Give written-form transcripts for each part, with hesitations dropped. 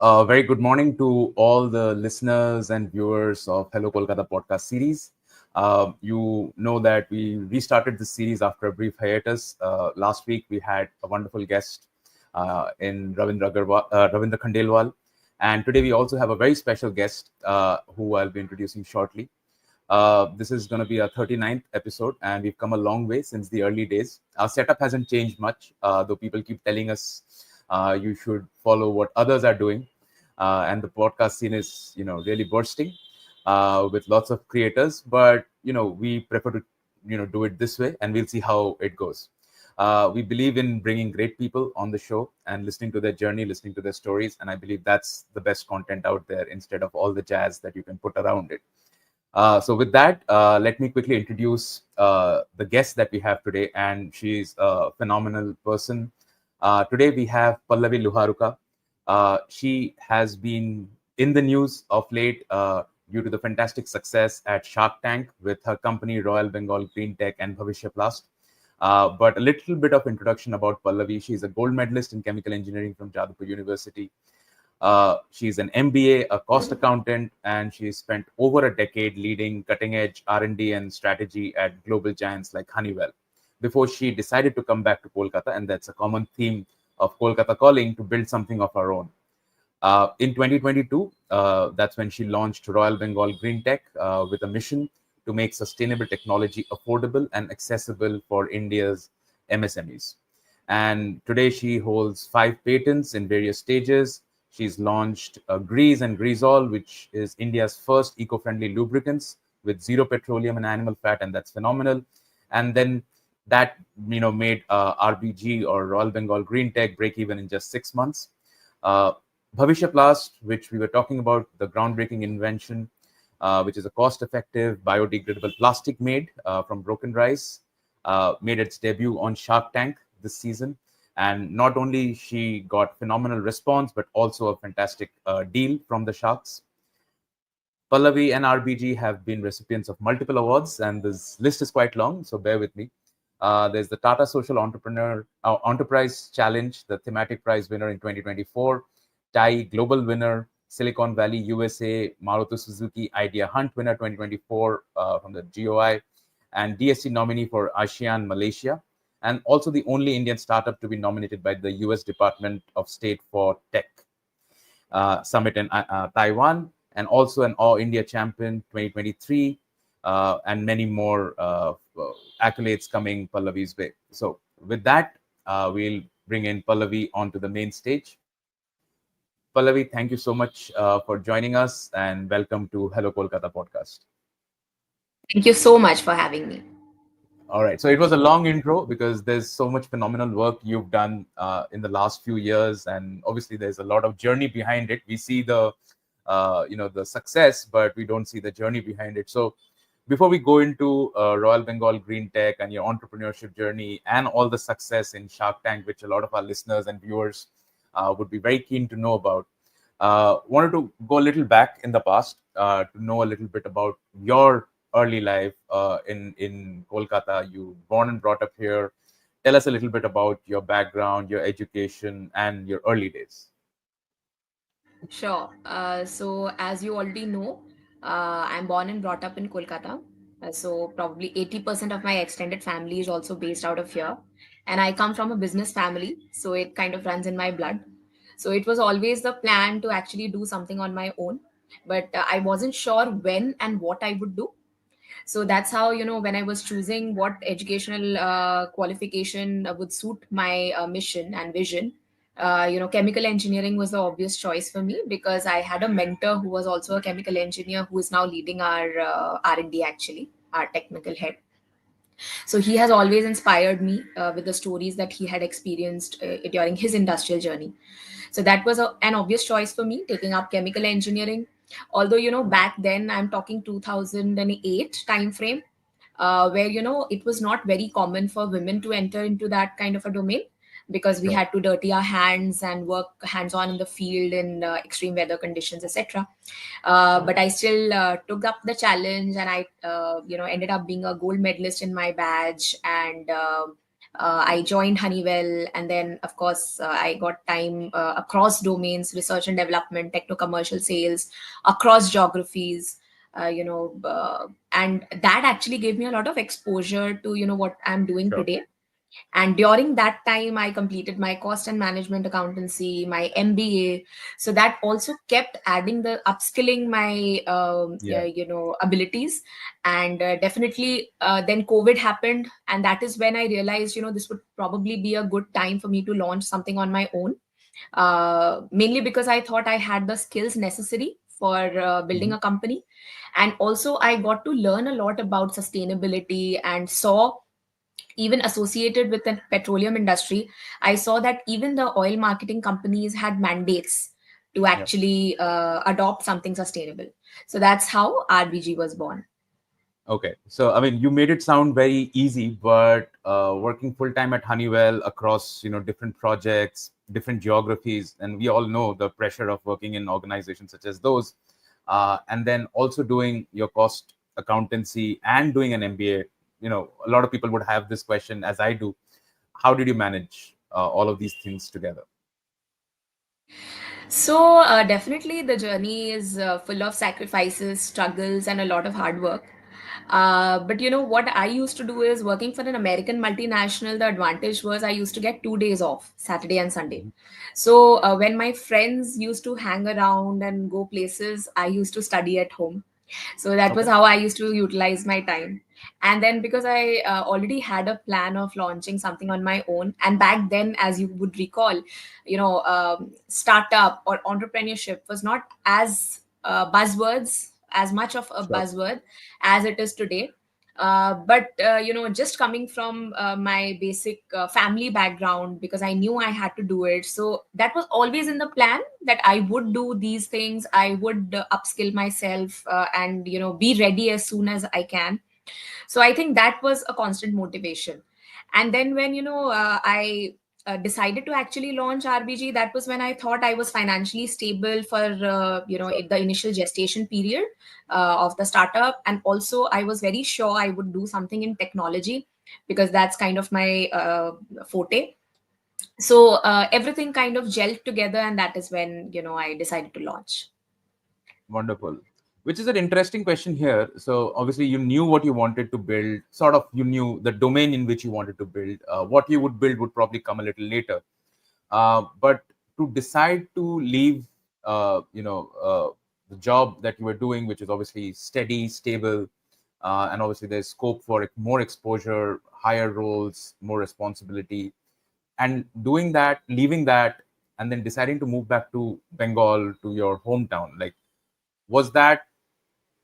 Very good morning to all the listeners and viewers of Hello Kolkata podcast series. You know that we restarted this series after a brief hiatus. Last week, we had a wonderful guest in Ravindra Khandelwal. And today, we also have a very special guest who I'll be introducing shortly. This is going to be our 39th episode, and we've come a long way since the early days. Our setup hasn't changed much, though people keep telling us you should follow what others are doing. And the podcast scene is, really bursting with lots of creators. But we prefer to, do it this way, and we'll see how it goes. We believe in bringing great people on the show and listening to their journey, listening to their stories, and I believe that's the best content out there instead of all the jazz that you can put around it. So with that, let me quickly introduce the guest that we have today, and she's a phenomenal person. Today we have Pallavi Luharuka. She has been in the news of late due to the fantastic success at Shark Tank with her company Royal Bengal Greentech and BhavisyaPlast. But a little bit of introduction about Pallavi. She's a gold medalist in chemical engineering from Jadavpur University. She's an MBA, a cost accountant, and she's spent over a decade leading cutting-edge R&D and strategy at global giants like Honeywell before she decided to come back to Kolkata, and that's a common theme of Kolkata Calling, to build something of her own. In 2022, that's when she launched Royal Bengal Greentech with a mission to make sustainable technology affordable and accessible for India's MSMEs. And today she holds 5 patents in various stages. She's launched Grease and Greaseol, which is India's first eco-friendly lubricants with zero petroleum and animal fat, and that's phenomenal. And then that made RBG, or Royal Bengal Greentech, break even in just 6 months. BhavisyaPlast, which we were talking about, the groundbreaking invention, which is a cost-effective biodegradable plastic made from broken rice, made its debut on Shark Tank this season. And not only she got phenomenal response, but also a fantastic deal from the Sharks. Pallavi and RBG have been recipients of multiple awards, and this list is quite long, so bear with me. There's the Tata Social Enterprise Challenge, the thematic prize winner in 2024, TAI Global winner, Silicon Valley USA, Maruti Suzuki Idea Hunt winner 2024 from the GOI, and DSC nominee for ASEAN Malaysia, and also the only Indian startup to be nominated by the US Department of State for Tech Summit in Taiwan, and also an All India Champion 2023, and many more accolades coming Pallavi's way. So with that, we'll bring in Pallavi onto the main stage. Pallavi, thank you so much for joining us, and welcome to Hello Kolkata podcast. Thank you so much for having me. All right. So it was a long intro because there's so much phenomenal work you've done in the last few years, and obviously there's a lot of journey behind it. We see the success, but we don't see the journey behind it. So before we go into Royal Bengal Green Tech and your entrepreneurship journey and all the success in Shark Tank, which a lot of our listeners and viewers would be very keen to know about, wanted to go a little back in the past to know a little bit about your early life in Kolkata. You born and brought up here. Tell us a little bit about your background, your education, and your early days. Sure. So, as you already know, I'm born and brought up in Kolkata. So, probably 80% of my extended family is also based out of here. And I come from a business family. So, it kind of runs in my blood. So, it was always the plan to actually do something on my own. But I wasn't sure when and what I would do. So that's how, when I was choosing what educational qualification would suit my mission and vision, chemical engineering was the obvious choice for me because I had a mentor who was also a chemical engineer who is now leading our R&D, actually, our technical head. So he has always inspired me with the stories that he had experienced during his industrial journey. So that was an obvious choice for me, taking up chemical engineering. Although, back then, I'm talking 2008 time frame, where, it was not very common for women to enter into that kind of a domain because we Sure. had to dirty our hands and work hands on in the field in extreme weather conditions, etc. But I still took up the challenge, and I ended up being a gold medalist in my badge, and I joined Honeywell, and then, of course, I got time across domains, research and development, techno commercial sales, across geographies. And that actually gave me a lot of exposure to what I'm doing Sure. today. And during that time, I completed my cost and management accountancy, my MBA. So that also kept adding the upskilling my Yeah. abilities. And definitely, then COVID happened, and that is when I realized this would probably be a good time for me to launch something on my own. Mainly because I thought I had the skills necessary for building Mhm. a company. And also, I got to learn a lot about sustainability, and saw, even associated with the petroleum industry, I saw that even the oil marketing companies had mandates to Yeah. actually adopt something sustainable. So that's how RBG was born. Okay. So, I mean, you made it sound very easy, but working full time at Honeywell across, different projects, different geographies, and we all know the pressure of working in organizations such as those, and then also doing your cost accountancy and doing an MBA. A lot of people would have this question, as I do. How did you manage all of these things together? So, definitely the journey is full of sacrifices, struggles, and a lot of hard work. But what I used to do is, working for an American multinational, the advantage was I used to get 2 days off, Saturday and Sunday. Mhm. So when my friends used to hang around and go places, I used to study at home. So that was Okay. how I used to utilize my time. And then, because I already had a plan of launching something on my own, and back then, as you would recall, startup or entrepreneurship was not as buzzwords, as much of a Sure. buzzword as it is today. But just coming from my basic family background, because I knew I had to do it, so that was always in the plan, that I would do these things. I would upskill myself, and be ready as soon as I can. So I think that was a constant motivation. And then, when I decided to actually launch RBG, that was when I thought I was financially stable for Sure. the initial gestation period of the startup. And also, I was very sure I would do something in technology, because that's kind of my forte. So everything kind of gelled together, and that is when I decided to launch. Wonderful. Which is an interesting question here. So obviously you knew what you wanted to build, sort of you knew the domain in which you wanted to build. What you would build would probably come a little later. But to decide to leave, the job that you were doing, which is obviously steady, stable, and obviously there's scope for more exposure, higher roles, more responsibility, and doing that, leaving that, and then deciding to move back to Bengal, to your hometown, like, was that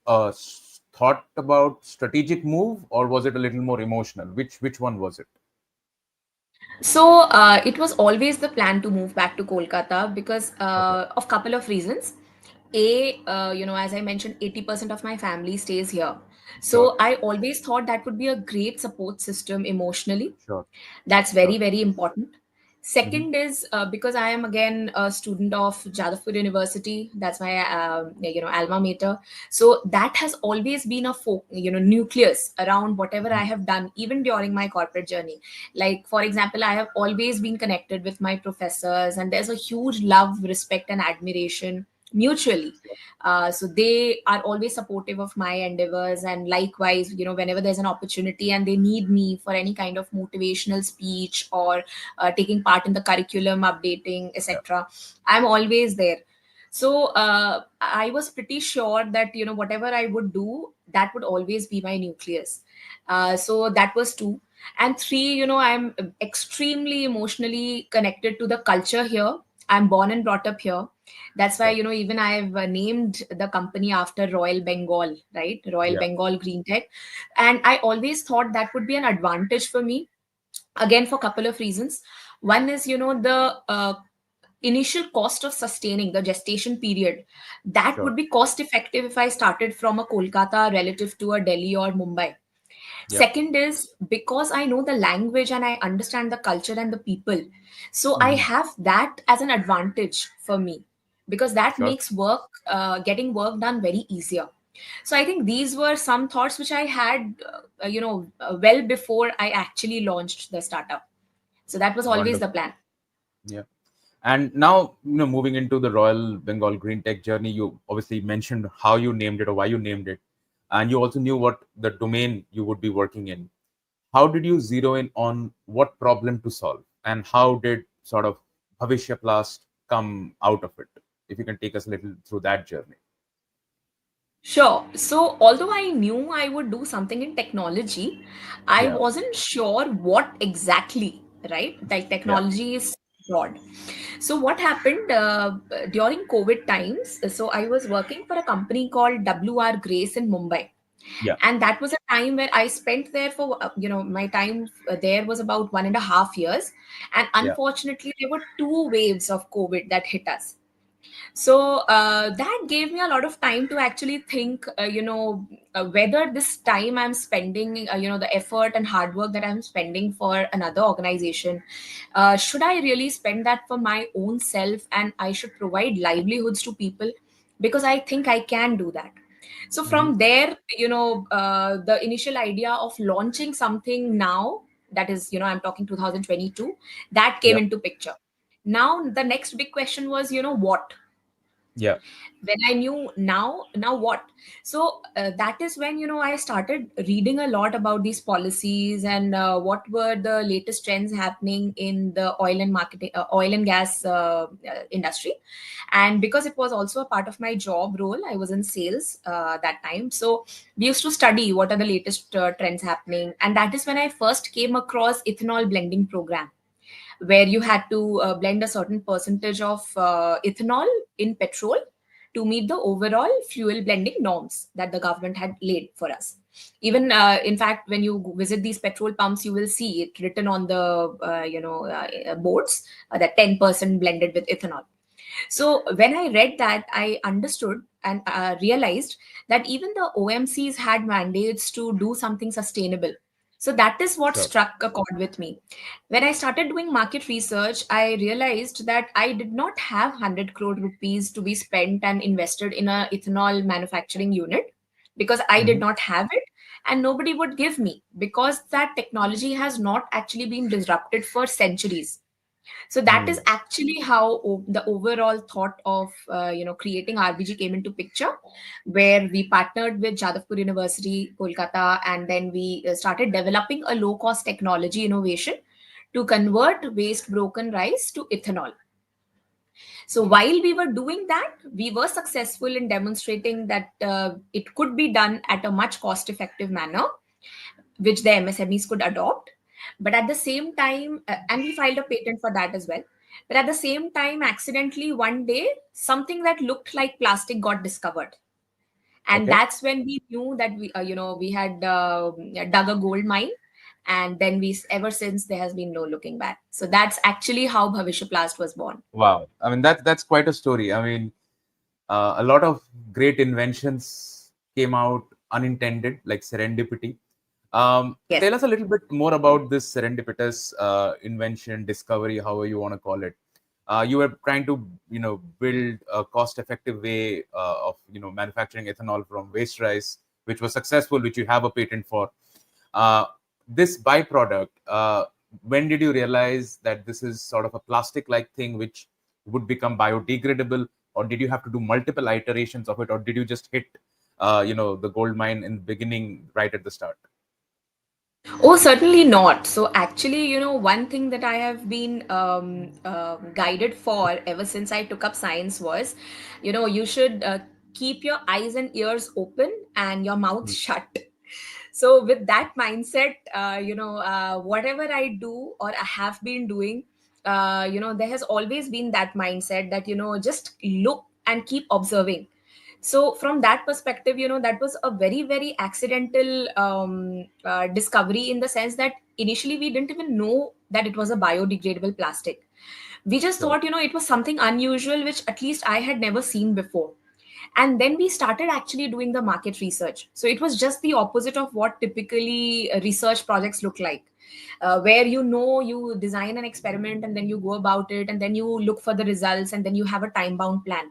thought about strategic move, or was it a little more emotional? Which one was it? So it was always the plan to move back to Kolkata, because Okay. of couple of reasons. As I mentioned, 80% of my family stays here. Sure. So I always thought that would be a great support system emotionally. Sure. That's Sure. very, very important. Hmm. Second is, because I am again a student of Jadavpur University. That's my alma mater. So that has always been a nucleus around whatever I Hmm. have done, even during my corporate journey. Like, for example, I have always been connected with my professors, and there's a huge love, respect, and admiration mutually. Sure. So they are always supportive of my endeavors, and likewise, whenever there's an opportunity and they need me for any kind of motivational speech, or taking part in the curriculum updating, Yeah. etc., I'm always there. So I was pretty sure that whatever I would do, that would always be my nucleus. So that was two. And three, I'm extremely emotionally connected to the culture here. I'm born and brought up here. That's why, Sure. even I've named the company after Royal Bengal, right? Royal Yeah. Bengal Greentech. And I always thought that would be an advantage for me, again, for a couple of reasons. One is, the initial cost of sustaining the gestation period, that Sure. would be cost effective if I started from a Kolkata relative to a Delhi or Mumbai. Yeah. Second is, because I know the language and I understand the culture and the people. So I Hmm. have that as an advantage for me, because that Sure. makes getting work done very easier. So I think these were some thoughts which I had, well before I actually launched the startup. So that was always the Wonderful. plan. Yeah. And now, moving into the Royal Bengal Greentech journey, you obviously mentioned how you named it or why you named it, and you also knew what the domain you would be working in. How did you zero in on what problem to solve, and how did sort of BhavisyaPlast come out of it? If you can take us a little through that journey. Sure. So, although I knew I would do something in technology, I Yeah, wasn't sure what exactly, right? Like, yeah, technology is broad. So, what happened during COVID times? So, I was working for a company called WR Grace in Mumbai. yeah, And that was a time where I spent there for, my time there was about 1.5 years. And yeah. unfortunately, there were two waves of COVID that hit us. So that gave me a lot of time to actually think, whether this time I'm spending, the effort and hard work that I'm spending for another organization, should I really spend that for my own self, and I should provide livelihoods to people, because I think I can do that. So Hmm. from there, the initial idea of launching something now, that is, I'm talking 2022, that came Yeah, into picture. Now the next big question was, what? yeah. When I knew now what? So that is when, I started reading a lot about these policies, and what were the latest trends happening in the oil and gas industry. And because it was also a part of my job role, I was in sales that time. So we used to study what are the latest trends happening, and that is when I first came across ethanol blending program, where you had to blend a certain percentage of ethanol in petrol to meet the overall fuel blending norms that the government had laid for us. Even in fact, when you visit these petrol pumps, you will see it written on the boards, that 10% blended with ethanol. So when I read that, I understood and realized that even the OMCs had mandates to do something sustainable. So that is what Sure. struck a chord with me. When I started doing market research, I realized that I did not have 100 crore rupees to be spent and invested in a ethanol manufacturing unit, because I did Hmm. not have it, and nobody would give me, because that technology has not actually been disrupted for centuries. So that is Hmm. actually how the overall thought of creating RBG came into picture, where we partnered with Jadavpur University, Kolkata, and then we started developing a low cost technology innovation to convert waste broken rice to ethanol. So while we were doing that, we were successful in demonstrating that it could be done at a much cost effective manner, which the MSMEs could adopt. But at the same time, and we filed a patent for that as well. But at the same time, accidentally one day, something that looked like plastic got discovered, and Okay. that's when we knew that we had dug a gold mine. And then ever since, there has been no looking back. So that's actually how Bhavishya was born. Wow. I mean, that's quite a story. I mean, a lot of great inventions came out unintended, like serendipity. Yes. Tell us a little bit more about this serendipitous invention, discovery, however you want to call it. You were trying to, build a cost-effective way of, manufacturing ethanol from waste rice, which was successful, which you have a patent for. Uh, this byproduct, when did you realize that this is sort of a plastic-like thing which would become biodegradable, or did you have to do multiple iterations of it, or did you just hit, the gold mine in the beginning right at the start? Oh, certainly not. So, actually, one thing that I have been guided for ever since I took up science was, you should keep your eyes and ears open and your mouth Hmm. shut. So, with that mindset, whatever I do or I have been doing, there has always been that mindset that, just look and keep observing. So from that perspective, that was a very very accidental discovery, in the sense that initially we didn't even know that it was a biodegradable plastic. We just Sure. thought, it was something unusual, which at least I had never seen before. And then we started actually doing the market research. So it was just the opposite of what typically research projects look like, where you design an experiment and then you go about it and then you look for the results and then you have a time bound plan.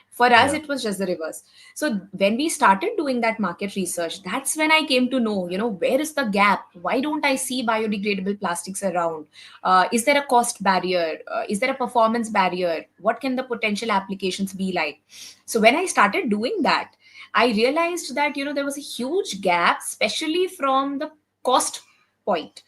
For us, Yeah. it was just the reverse. So when we started doing that market research, that's when I came to know, where is the gap? Why don't I see biodegradable plastics around? Is there a cost barrier? Is there a performance barrier? What can the potential applications be like? So when I started doing that, I realized that, there was a huge gap, especially from the cost point.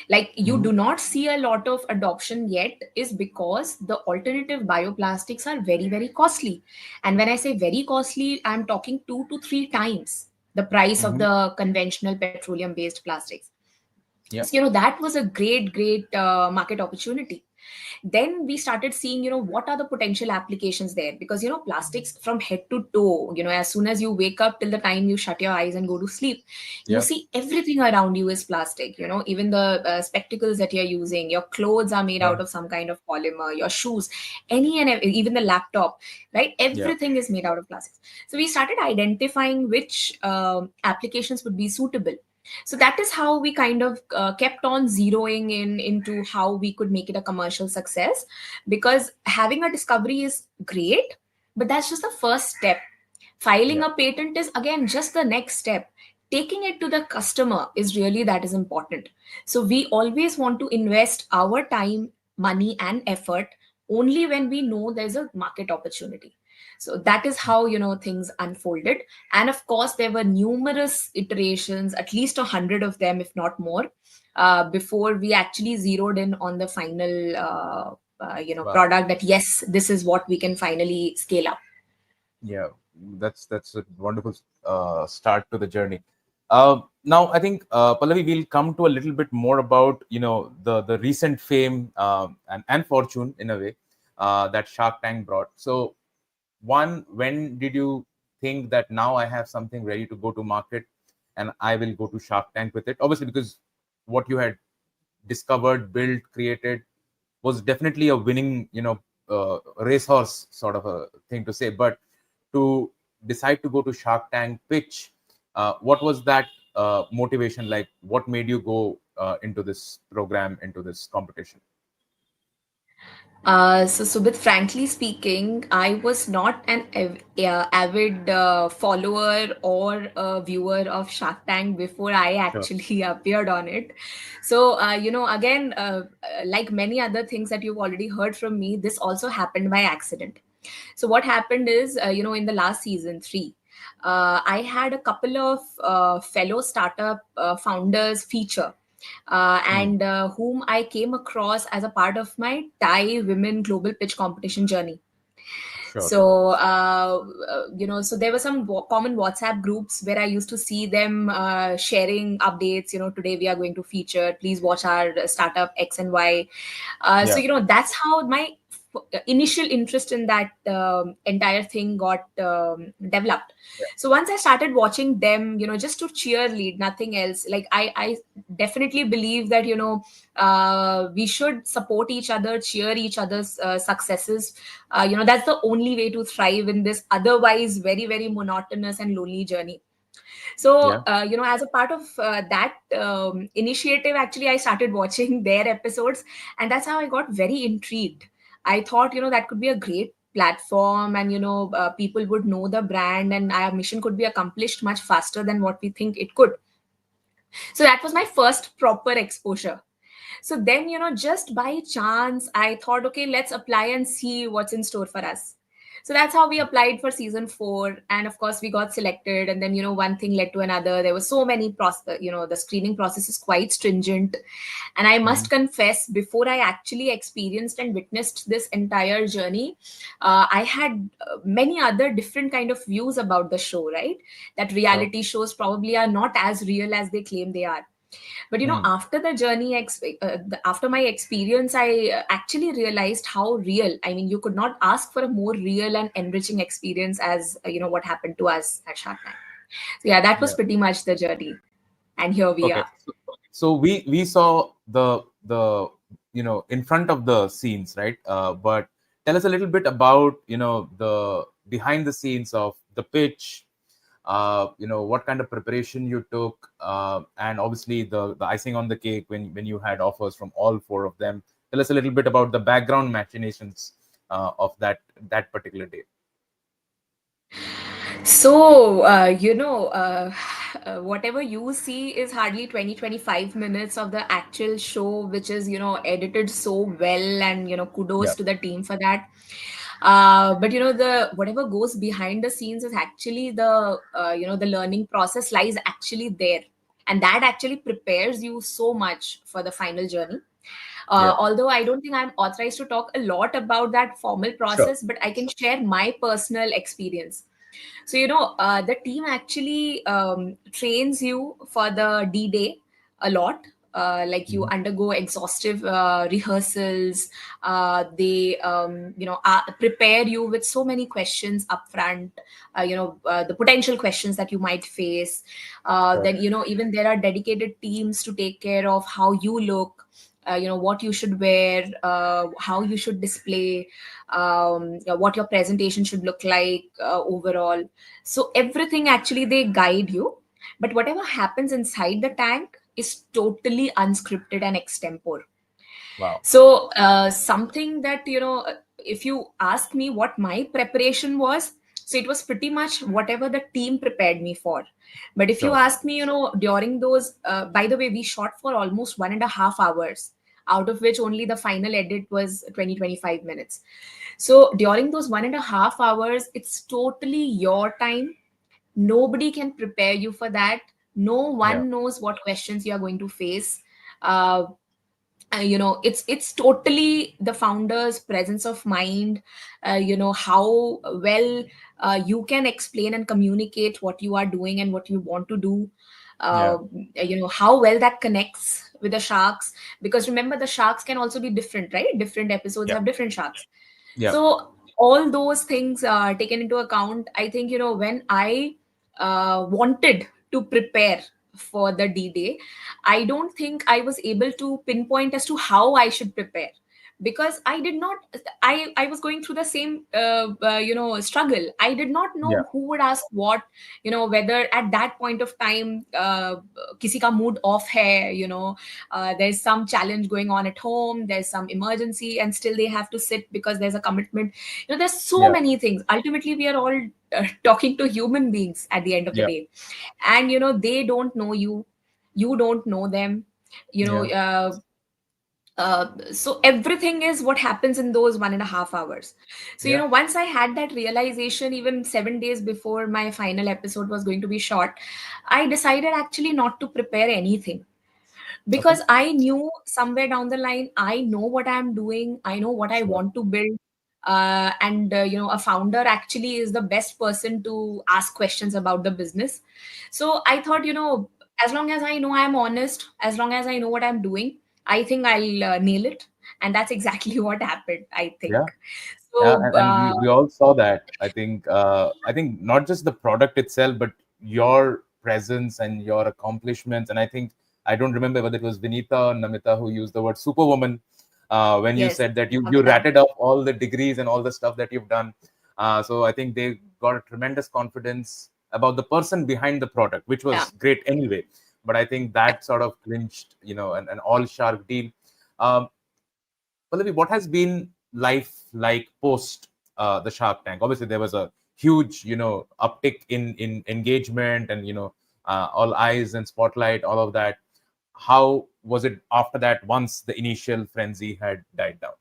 Like, you Hmm. do not see a lot of adoption yet is because the alternative bioplastics are very, very costly. And when I say very costly, I'm talking 2 to 3 times the price of Hmm. the conventional petroleum based plastics. Yeah. So, that was a great market opportunity. Then we started seeing, what are the potential applications there, because plastics from head to toe, as soon as you wake up till the time you shut your eyes and go to sleep, you Yeah. see everything around you is plastic. Even the spectacles that you're using, your clothes are made Yeah. out of some kind of polymer, your shoes, even the laptop, right? Yeah. Everything is made out of plastics. So we started identifying which applications would be suitable. So that is how we kind of kept on zeroing in into how we could make it a commercial success, because having a discovery is great, but that's just the first step. Filing Yeah. a patent is again just the next step. Taking it to the customer is really that is important. So we always want to invest our time, money and effort only when we know there's a market opportunity. So that is how things unfolded. And of course there were numerous iterations, at least 100 of them if not more, before we actually zeroed in on the final Wow. product, that yes, this is what we can finally scale up. Yeah, that's a wonderful start to the journey. Now, I think Pallavi, we'll come to a little bit more about the recent fame and fortune in a way that Shark Tank brought. So, one, when did you think that now I have something ready to go to market and I will go to Shark Tank with it? Obviously, because what you had discovered, built, created was definitely a winning, racehorse sort of a thing to say. But to decide to go to Shark Tank pitch, what was that motivation like? What made you go into this program, into this competition? So Subit, frankly speaking, I was not an avid follower or a viewer of Shark Tank before I Sure. actually appeared on it. So, again, like many other things that you've already heard from me, this also happened by accident. So, what happened is, in the last season three, I had a couple of fellow startup founders feature, Hmm. and whom I came across as a part of my Thai women global pitch competition journey. Sure. So, so there were some common WhatsApp groups where I used to see them sharing updates. Today we are going to feature. Please watch our startup X and Y. So Yeah. that's how my initial interest in that entire thing got developed. Yeah. So once I started watching them, just to cheerlead, nothing else. Like I definitely believe that we should support each other, cheer each other's successes. That's the only way to thrive in this otherwise very, very monotonous and lonely journey. So, Yeah. as a part of that initiative, actually, I started watching their episodes, and that's how I got very intrigued. I thought, that could be a great platform, and, people would know the brand, and our mission could be accomplished much faster than what we think it could. So, that was my first proper exposure. So then, just by chance, I thought, okay, let's apply and see what's in store for us. So that's how we applied for season four. And of course, we got selected. And then, one thing led to another. There were so many process, the screening process is quite stringent. And I Hmm. must confess, before I actually experienced and witnessed this entire journey, I had many other different kind of views about the show, right? That Sure. reality shows probably are not as real as they claim they are. But Hmm. after the journey after my experience, I actually realized how real, I mean, you could not ask for a more real and enriching experience as what happened to us at Shark Tank. So yeah, that was Yeah. pretty much the journey, and here we Okay. are. So we saw the in front of the scenes, right? But tell us a little bit about the behind the scenes of the pitch. What kind of preparation you took, and obviously the icing on the cake when you had offers from all four of them. Tell us a little bit about the background machinations of that particular day. So, whatever you see is hardly 20-25 minutes of the actual show, which is, edited so well, and, kudos Yeah, to the team for that. But, the whatever goes behind the scenes is actually the learning process lies actually there. And that actually prepares you so much for the final journey. yeah, Although I don't think I'm authorized to talk a lot about that formal sure. process, but I can share my personal experience. So, the team actually trains you for the D Day a lot. Like, you Mhm. undergo exhaustive rehearsals. They, prepare you with so many questions upfront. The potential questions that you might face. Sure. Then, even there are dedicated teams to take care of how you look. What you should wear, how you should display, what your presentation should look like overall. So everything actually they guide you, but whatever happens inside the tank is totally unscripted and extempore. Wow. So something that, if you ask me what my preparation was, so it was pretty much whatever the team prepared me for. But if you Sure. ask me, during those, by the way, we shot for almost 1.5 hours, out of which only the final edit was 20-25 minutes. So during those 1.5 hours, it's totally your time. Nobody can prepare you for that. No Yeah, one knows what questions you are going to face. uh, it's totally the founder's presence of mind. How well you can explain and communicate what you are doing and what you want to do. yeah, uh, how well that connects with the sharks, because remember, the sharks can also be different, right? Different episodes yeah, have different sharks. yeah, So all those things are taken into account. I think, when I wanted to prepare for the D-Day, I don't think I was able to pinpoint as to how I should prepare, because I did not. I was going through the same struggle. I did not yeah, know who would ask what. Whether at that point of time, किसी का mood off है. There's some challenge going on at home. There's some emergency, and still they have to sit because there's a commitment. There's so yeah, many things. Ultimately, we are all talking to human beings at the end of the yeah, day, and they don't know you, you don't know them. you know yeah, uh, so everything is what happens in those 1.5 hours. So yeah. once I had that realization, even 7 days before my final episode was going to be shot, I decided actually not to prepare anything, Okay. because I knew somewhere down the line, I know what I'm doing, I know what I Sure. want to build. And a founder actually is the best person to ask questions about the business. So I thought, as long as I know I'm honest, as long as I know what I'm doing, I think I'll nail it. And that's exactly what happened, I Yeah. think. Yeah, So and we all saw that. I think not just the product itself, but your presence and your accomplishments. And I think I don't remember whether it was Vinita or Namita who used the word superwoman when you yes, said that you Amita. ratted off all the degrees and all the stuff that you've done. So I think they got a tremendous confidence about the person behind the product, which Yeah. was great anyway. But I think that sort of clinched, an all shark deal. Um, Pallavi, what has been life like post the Shark Tank? Obviously, there was a huge, uptick in engagement and all eyes and spotlight, all of that. How was it after that? Once the initial frenzy had died down.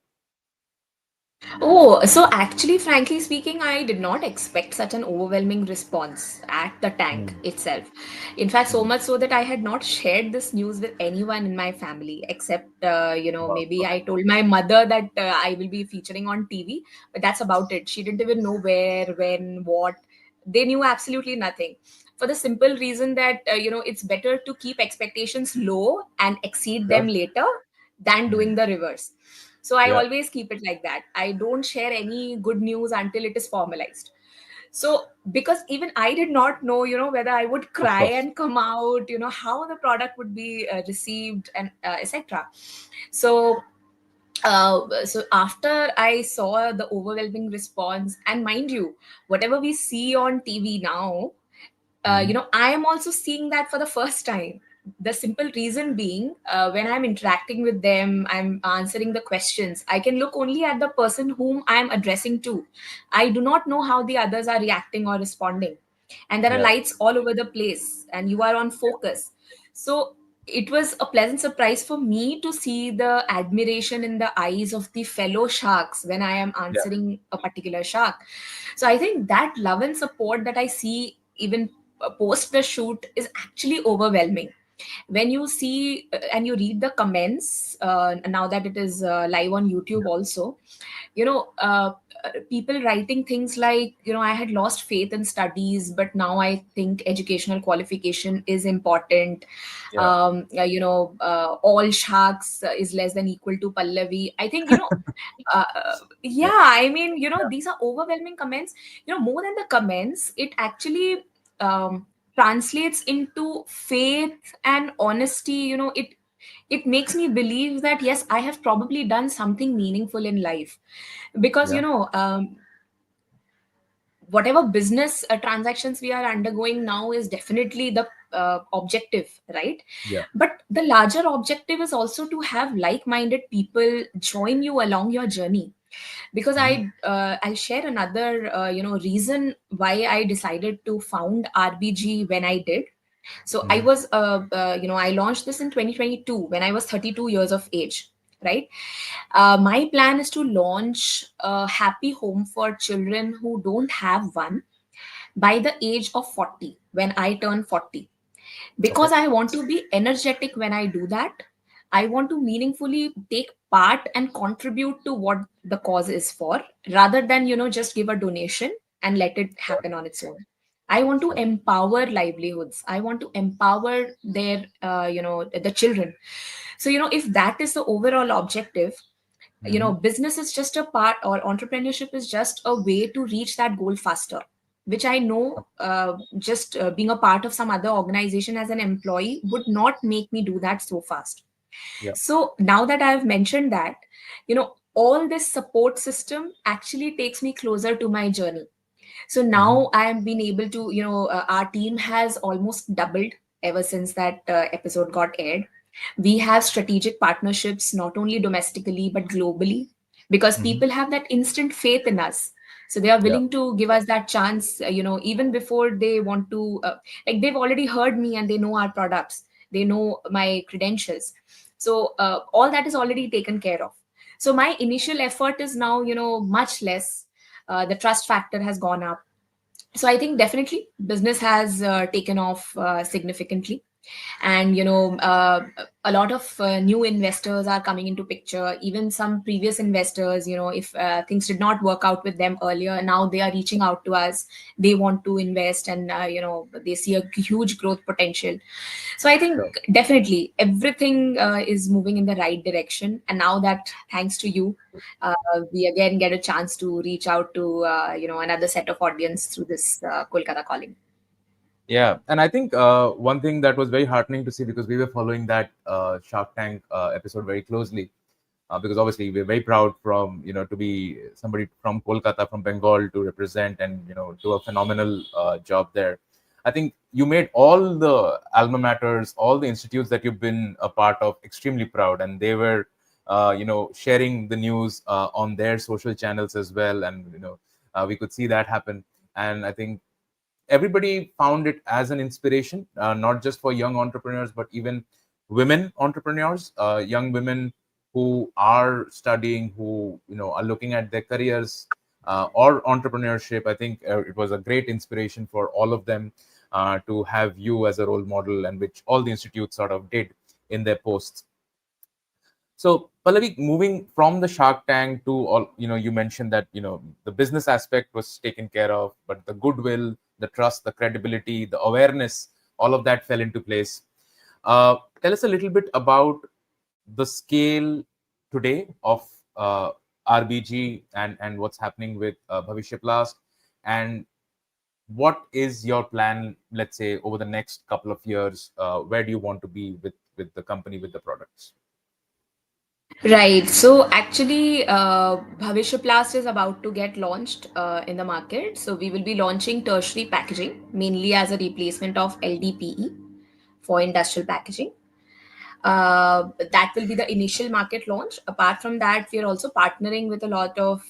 Oh, so actually, frankly speaking, I did not expect such an overwhelming response at the tank Mm, itself. In fact, so mm. much so that I had not shared this news with anyone in my family, except, Wow. maybe Okay. I told my mother that I will be featuring on TV, but that's about it. She didn't even know where, when, what. They knew absolutely nothing. For the simple reason that, it's better to keep expectations low and exceed them Sure. later than doing Mm. the reverse. So I Yeah. always keep it like that. I don't share any good news until it is formalized. So because even I did not know, whether I would Of cry course. and come out, how the product would be received, and etc. So so after I saw the overwhelming response, and mind you, whatever we see on TV now, Mhm. I am also seeing that for the first time. The simple reason being, when I'm interacting with them, I'm answering the questions, I can look only at the person whom I'm addressing to. I do not know how the others are reacting or responding. And there are Yeah. lights all over the place, and you are on focus. So it was a pleasant surprise for me to see the admiration in the eyes of the fellow sharks when I am Yeah. answering a particular shark. So I think that love and support that I see even post the shoot is actually overwhelming. When you see and you read the comments, now that it is live on YouTube also, you know, people writing things like, I had lost faith in studies, but now I think educational qualification is important. Yeah. All sharks is less than equal to Pallavi. I think, Yeah. yeah, I mean, these are overwhelming comments. More than the comments, it actually translates into faith and honesty. It makes me believe that yes, I have probably done something meaningful in life, because Yeah. whatever business transactions we are undergoing now is definitely the objective, right? Yeah. But the larger objective is also to have like-minded people join you along your journey. Because Mhm. I'll share another reason why I decided to found RBG when I did. So I Mhm. was I launched this in 2022 when I was 32 years of age, right? My plan is to launch a happy home for children who don't have one by the age of 40, when I turn 40. Okay. Because I want to be energetic when I do that. I want to meaningfully take part and contribute to what the cause is for, rather than, just give a donation and let it Sure. happen on its own. I want to Sure. empower livelihoods. I want to empower the children. So, if that is the overall objective, Mhm. business is just a part, or entrepreneurship is just a way to reach that goal faster, which I know just being a part of some other organization as an employee would not make me do that so fast. Yeah. So now that I've mentioned that, all this support system actually takes me closer to my journey. So Mhm. now I am being able to, our team has almost doubled ever since that episode got aired. We have strategic partnerships not only domestically but globally, because Mhm. people have that instant faith in us. So they are Yeah. willing to give us that chance, even before they want to, like they've already heard me and they know our products, they know my credentials. So all that is already taken care of. So my initial effort is now, much less. The trust factor has gone up. So I think definitely business has taken off significantly. And a lot of new investors are coming into picture. Even some previous investors, if things did not work out with them earlier, now they are reaching out to us. They want to invest, and they see a huge growth potential. So I think Sure. definitely everything is moving in the right direction. And now that, thanks to you, we again get a chance to reach out to another set of audience through this Kolkata Calling. Yeah, and I think one thing that was very heartening to see, because we were following that Shark Tank episode very closely, because obviously we're very proud from to be somebody from Kolkata, from Bengal, to represent and do a phenomenal job there. I think you made all the alma maters, all the institutes that you've been a part of, extremely proud, and they were sharing the news on their social channels as well, and we could see that happen. And I think everybody found it as an inspiration, not just for young entrepreneurs, but even women entrepreneurs, young women who are studying, who are looking at their careers or entrepreneurship. I think it was a great inspiration for all of them to have you as a role model, and which all the institutes sort of did in their posts. So, Pallavi, moving from the Shark Tank to all, you mentioned that, the business aspect was taken care of, but the goodwill, the trust, the credibility, the awareness, all of that fell into place. Tell us a little bit about the scale today of uh, RBG, and what's happening with BhavisyaPlast, and what is your plan, let's say, over the next couple of years? Where do you want to be with the company, with the products? Right. So actually, BhavisyaPlast is about to get launched in the market. So we will be launching tertiary packaging, mainly as a replacement of LDPE for industrial packaging. That will be the initial market launch. Apart from that, we are also partnering with a lot of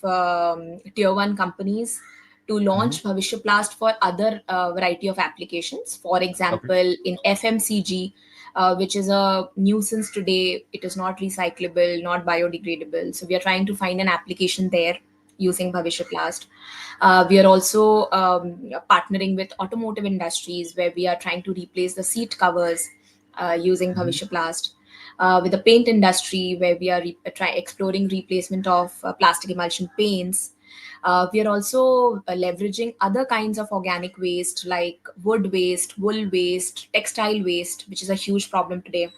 tier one companies to Hmm. launch BhavisyaPlast for other variety of applications. For Okay. example, in FMCG, which is a nuisance today, it is not recyclable, not biodegradable. So we are trying to find an application there using BhavisyaPlast. We are also partnering with automotive industries where we are trying to replace the seat covers using Hmm. BhavisyaPlast. With the paint industry, where we are exploring replacement of plastic emulsion paints. We are also leveraging other kinds of organic waste like wood waste, wool waste, textile waste, which is a huge problem today,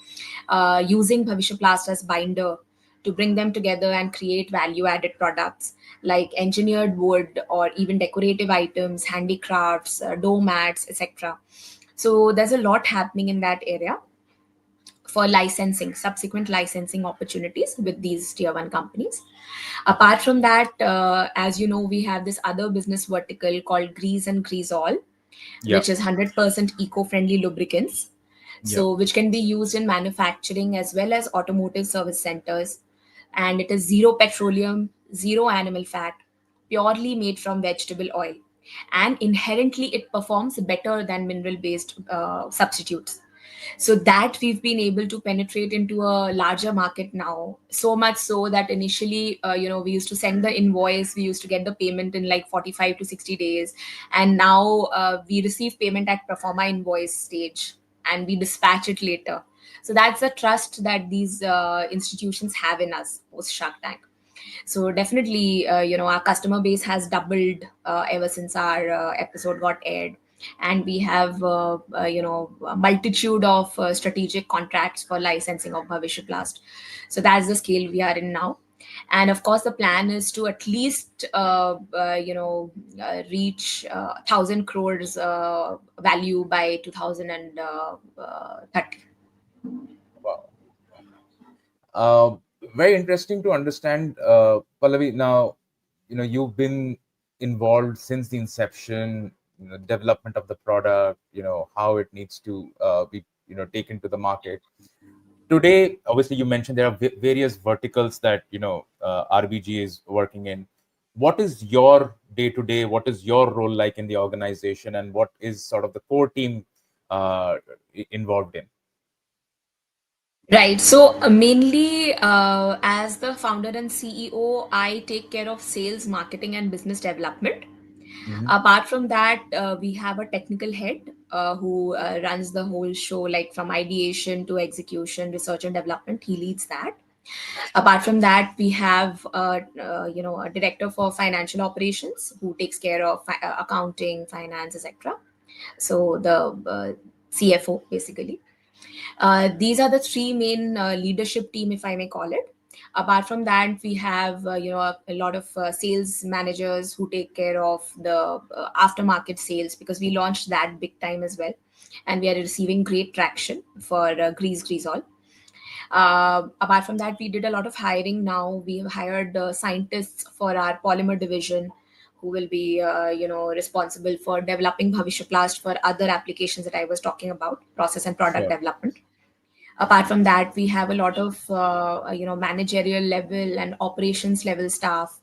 using BhavisyaPlast as binder to bring them together and create value added products like engineered wood or even decorative items, handicrafts, doormats, etc. So there's a lot happening in that area for licensing, subsequent licensing opportunities with these tier one companies. Apart from that, as you know, we have this other business vertical called Grease and Grease All, Yeah. which is 100% eco-friendly lubricants, Yeah. so which can be used in manufacturing as well as automotive service centers. And it is zero petroleum, zero animal fat, purely made from vegetable oil, and inherently it performs better than mineral based substitutes. So that we've been able to penetrate into a larger market now, so much so that initially, we used to send the invoice, we used to get the payment in like 45 to 60 days, and now we receive payment at performa invoice stage and we dispatch it later. So that's the trust that these institutions have in us post Shark Tank. So definitely, our customer base has doubled ever since our episode got aired, and we have a multitude of strategic contracts for licensing of BhavisyaPlast. So that's the scale we are in now. And of course, the plan is to at least reach 1,000 crores value by 2030. Wow. Uh, Very interesting to understand, Pallavi. Now, you've been involved since the inception, development of the product, how it needs to be, taken to the market. Today, obviously, you mentioned there are various verticals that RBG is working in. What is your day to day? What is your role like in the organization, and what is sort of the core team uh, involved in? Right. So mainly, as the founder and CEO, I take care of sales, marketing, and business development. Hmm. Apart from that, we have a technical head who runs the whole show, like from ideation to execution, research and development. He leads that. Apart from that, we have a director for financial operations who takes care of accounting, finance, etc. So the CFO basically. These are the three main leadership team, if I may call it. Apart from that, we have a lot of sales managers who take care of the aftermarket sales, because we launched that big time as well, and we are receiving great traction for Grease All. Apart from that, we did a lot of hiring. Now we have hired scientists for our polymer division, who will be responsible for developing BhavisyaPlast for other applications that I was talking about, process and product Sure. development. Apart from that, we have a lot of managerial level and operations level staff.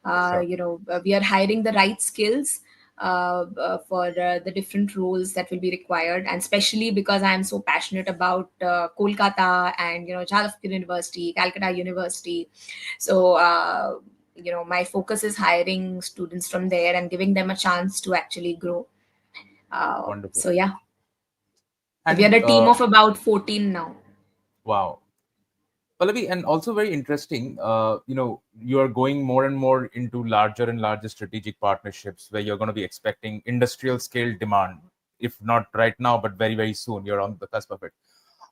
Sure. We are hiring the right skills for the different roles that will be required, and especially because I am so passionate about Kolkata and Jadavpur University, Calcutta University. So my focus is hiring students from there and giving them a chance to actually grow. Wonderful. So yeah, we are And a team of about 14 now. wow, Pallavi, and also very interesting. You are going more and more into larger and larger strategic partnerships where you're going to be expecting industrial scale demand, if not right now, but very, very soon. You're on the cusp of it.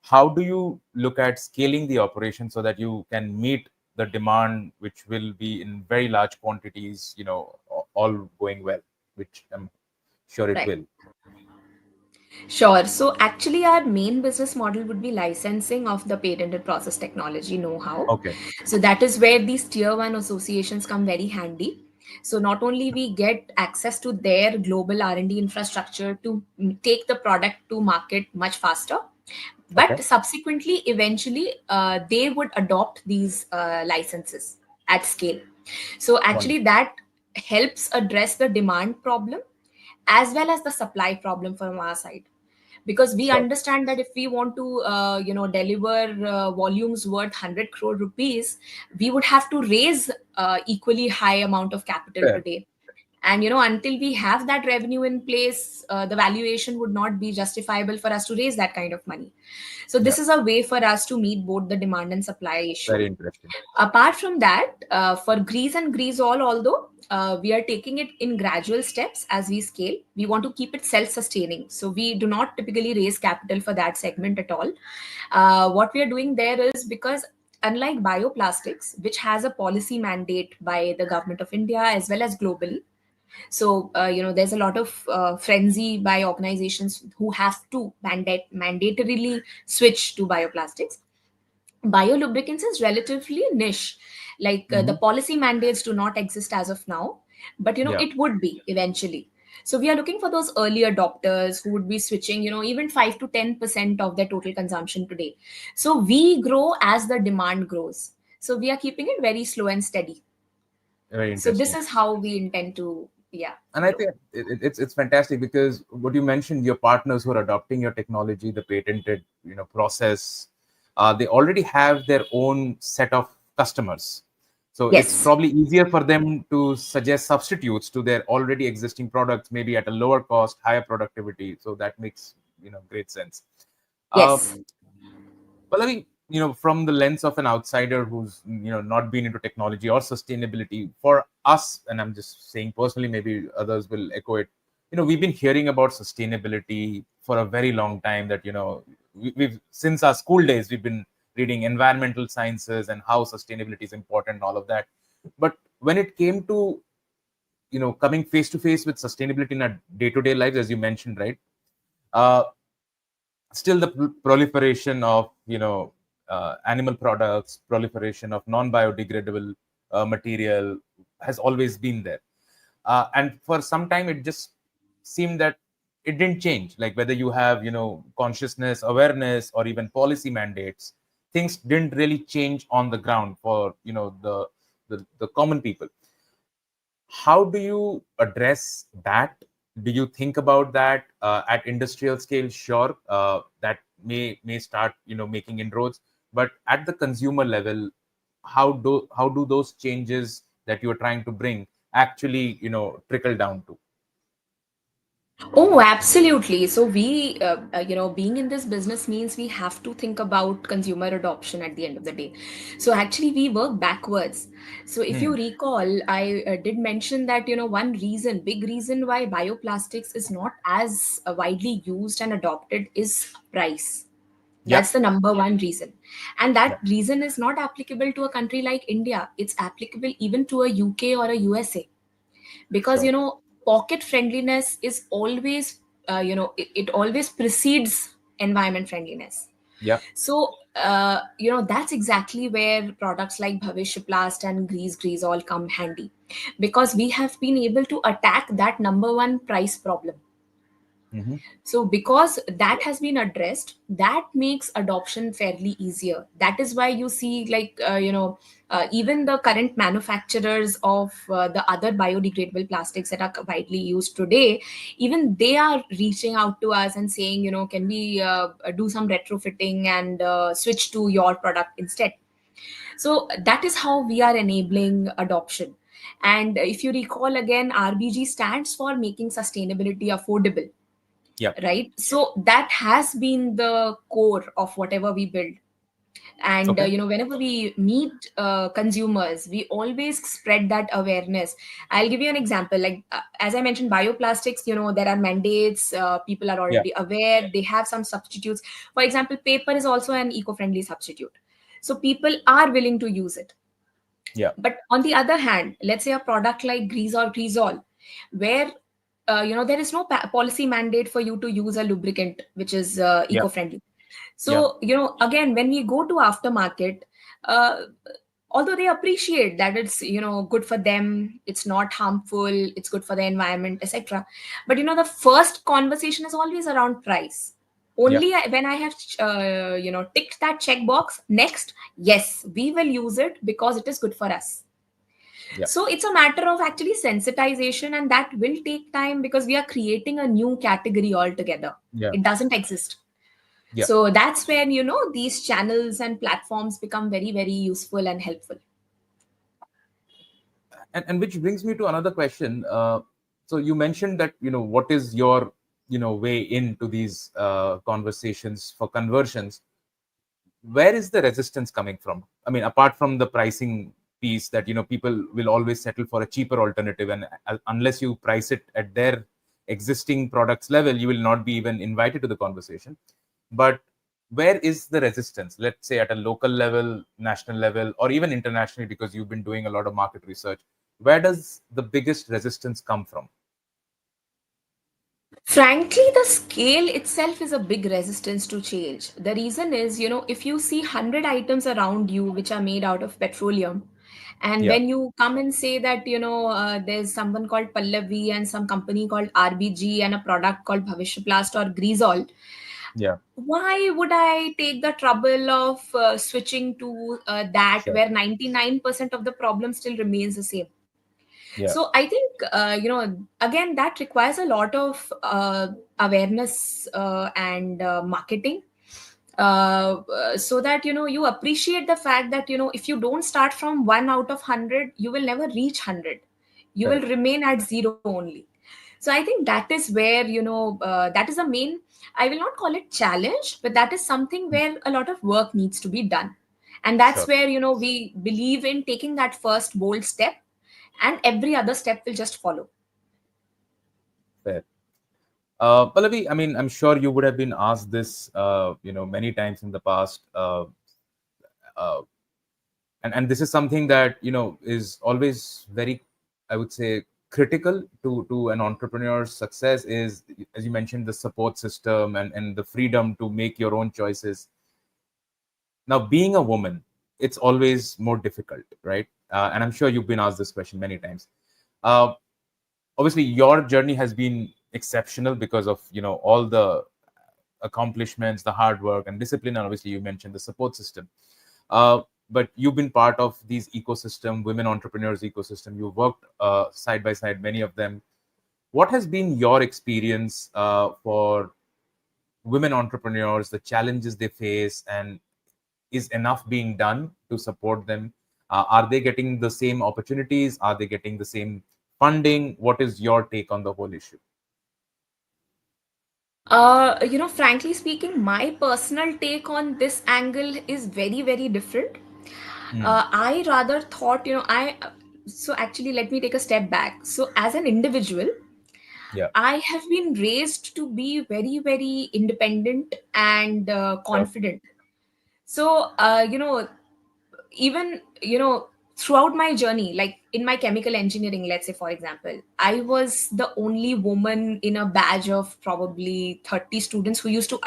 How do you look at scaling the operation so that you can meet the demand, which will be in very large quantities, all going well, which I'm sure it Right. will. Sure. So actually, our main business model would be licensing of the patented process technology know-how. Okay. So that is where these tier one associations come very handy. So not only we get access to their global R&D infrastructure to take the product to market much faster, But Okay. subsequently, eventually, they would adopt these licenses at scale. So actually, Wonderful. that helps address the demand problem as well as the supply problem from our side, because we Sure. understand that if we want to deliver volumes worth 100 crore rupees, we would have to raise equally high amount of capital Fair. today. And until we have that revenue in place, the valuation would not be justifiable for us to raise that kind of money. So Yeah. this is a way for us to meet both the demand and supply issue. Very interesting. Apart from that, for grease and grease all, although we are taking it in gradual steps as we scale, we want to keep it self-sustaining. So we do not typically raise capital for that segment at all. What we are doing there is, because unlike bioplastics, which has a policy mandate by the government of India as well as globally, so there's a lot of frenzy by organizations who have to mandatorily switch to bioplastics. Biolubricants is relatively niche. Like the Hmm. policy mandates do not exist as of now, but Yeah. it would be eventually. So we are looking for those early adopters who would be switching, even 5 to 10% of their total consumption today. So we grow as the demand grows. So we are keeping it very slow and steady. Very So this interesting. is how we intend to, yeah, And I grow. think it's fantastic because what you mentioned, your partners who are adopting your technology, the patented process, they already have their own set of customers. So it's Yes. probably easier for them to suggest substitutes to their already existing products, maybe at a lower cost, higher productivity. So that makes great sense. Uh, Yes. Pallavi, from the lens of an outsider who's not been into technology or sustainability, for us, and I'm just saying personally, maybe others will echo it. We've been hearing about sustainability for a very long time. That we've since our school days, we've been reading environmental sciences and how sustainability is important, and all of that. But when it came to coming face to face with sustainability in our day-to-day lives, as you mentioned, right? Uh, Still the proliferation of animal products, proliferation of non-biodegradable material has always been there, and for some time it just seemed that it didn't change. Like whether you have consciousness, awareness, or even policy mandates, things didn't really change on the ground for the common people. How do you address that? Do you think about that at industrial scale? Sure, that may start making inroads, but at the consumer level, how do those changes that you are trying to bring actually trickle down to? Oh, absolutely. So we, being in this business means we have to think about consumer adoption at the end of the day. So actually, we work backwards. So if you Hmm. recall, I did mention that one reason, big reason why bioplastics is not as widely used and adopted is price. Yeah. That's the number one reason, and Yeah. that reason is not applicable to a country like India. It's applicable even to a UK or a USA, because Sure. pocket friendliness is always it always precedes environment friendliness. Yeah. So that's exactly where products like BhavisyaPlast and Grease all come handy, because we have been able to attack that number one price problem. Hmm. So because that has been addressed, that makes adoption fairly easier. That is why you see, like even the current manufacturers of the other biodegradable plastics that are widely used today, even they are reaching out to us and saying, can we do some retrofitting and switch to your product instead. So that is how we are enabling adoption. And if you recall, again, RBG stands for making sustainability affordable, Yeah. right? So that has been the core of whatever we build. And Okay. whenever we meet consumers, we always spread that awareness. I'll give you an example. Like as I mentioned, bioplastics, there are mandates, people are Yeah. already aware, they have some substitutes. For example, paper is also an eco-friendly substitute, so people are willing to use it. Yeah. But on the other hand, let's say a product like grease or greaseol, where there is no policy mandate for you to use a lubricant which is Yeah. eco-friendly. Yeah. So again, when we go to aftermarket, uh, although they appreciate that it's good for them, it's not harmful, it's good for the environment, etc. But the first conversation is always around price. Yeah. When I have ticked that checkbox, next, yes, we will use it because it is good for us. Yeah. So it's a matter of actually sensitization, and that will take time because we are creating a new category altogether. Yeah. It doesn't exist. Yeah. So that's when, these channels and platforms become very, very useful and helpful. And which brings me to another question. So you mentioned that, what is your, way into these conversations for conversions. Where is the resistance coming from? I mean, apart from the pricing piece, that people will always settle for a cheaper alternative, and unless you price it at their existing products level, you will not be even invited to the conversation. But where is the resistance, let's say at a local level, national level, or even internationally, because you've been doing a lot of market research? Where does the biggest resistance come from? Frankly, the scale itself is a big resistance to change. The reason is, if you see 100 items around you which are made out of petroleum, and Yeah. when you come and say that, there's someone called Pallavi and some company called RBG and a product called BhavisyaPlast or Greasol, Yeah. why would I take the trouble of switching to that Sure. where 99% of the problem still remains the same? Yeah. So I think, again, that requires a lot of awareness and marketing, so that you appreciate the fact that if you don't start from 1 out of 100, you will never reach 100. You will Correct. remain at zero only. So I think that is where, that is a main, I will not call it challenge, but that is something Hmm. where a lot of work needs to be done. And that's Sure. where, we believe in taking that first bold step, and every other step will just follow. Fair. Pallavi, I mean, I'm sure you would have been asked this, many times in the past, uh, and this is something that is always very, I would say, critical to an entrepreneur's success. Is, as you mentioned, the support system and the freedom to make your own choices. Now, being a woman, it's always more difficult, right? And I'm sure you've been asked this question many times. Uh, Obviously, your journey has been exceptional because of all the accomplishments, the hard work and discipline, and obviously you mentioned the support system. But you've been part of these ecosystem, women entrepreneurs ecosystem. You've worked side by side, many of them. What has been your experience for women entrepreneurs, the challenges they face, and is enough being done to support them? Are they getting the same opportunities? Are they getting the same funding? What is your take on the whole issue? Frankly speaking, my personal take on this angle is very, very different. Hmm. I rather thought, so actually, let me take a step back. So, as an individual, Yeah. I have been raised to be very, very independent and Sure. confident. So, even throughout my journey, like in my chemical engineering, let's say for example, I was the only woman in a batch of probably 30 students who used to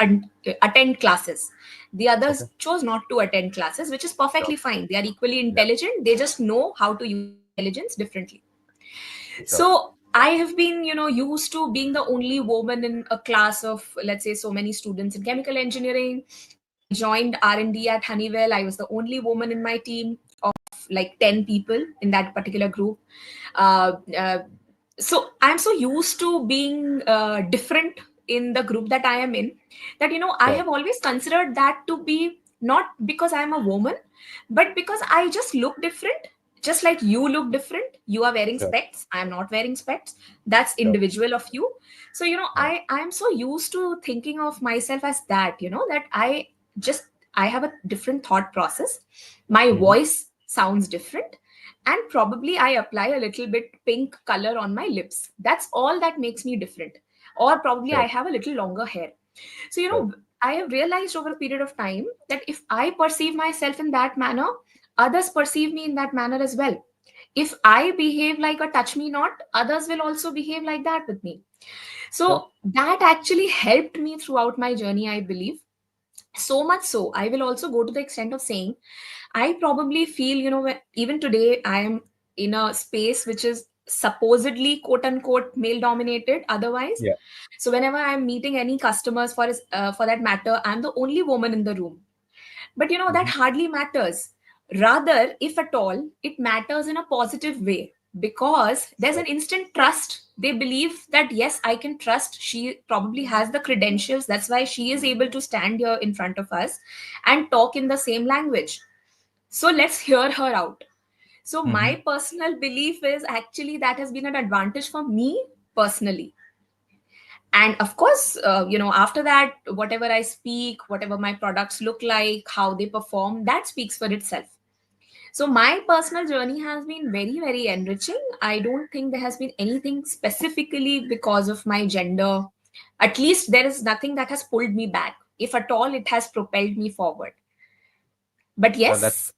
attend classes. The Okay. others chose not to attend classes, which is Sure. perfectly fine. They are equally Yeah. intelligent, they just know how to use that intelligence differently. Sure. So I have been, used to being the only woman in a class of, let's say, so many students in chemical engineering. I joined R&D at Honeywell. I was the only woman in my team of like 10 people in that particular group. Uh, uh, so I'm so used to being different in the group that I am in, that I Sure. have always considered that to be not because I am a woman, but because I just look different. Just like you look different, you are wearing Sure. specs, I am not wearing specs. That's Sure. individual of you. So Yeah. I am so used to thinking of myself as that, that just I have a different thought process. My Hmm. voice sounds different, and probably I apply a little bit pink color on my lips. That's all that makes me different. Or probably I Sure. have a little longer hair. So, Sure. I have realized over a period of time that if I perceive myself in that manner, others perceive me in that manner as well. If I behave like a touch me not, others will also behave like that with me. Sure. So that actually helped me throughout my journey, I believe. So much so, I will also go to the extent of saying, I probably feel, even today, I am in a space which is supposedly quote unquote male dominated otherwise. Yeah. So whenever I'm meeting any customers, for that matter, I'm the only woman in the room. But that Mhm. hardly matters. Rather, if at all, it matters in a positive way, because there's an Sure. instant trust. They believe that yes, I can trust, she probably has the credentials, that's why she is able to stand here in front of us and talk in the same language. So let's hear her out. So Mhm. my personal belief is actually that has been an advantage for me personally. And of course, after that, whatever I speak, whatever my products look like, how they perform, that speaks for itself. So my personal journey has been very, very enriching. I don't think there has been anything specifically because of my gender. At least there is nothing that has pulled me back. If at all, it has propelled me forward. But That's yes,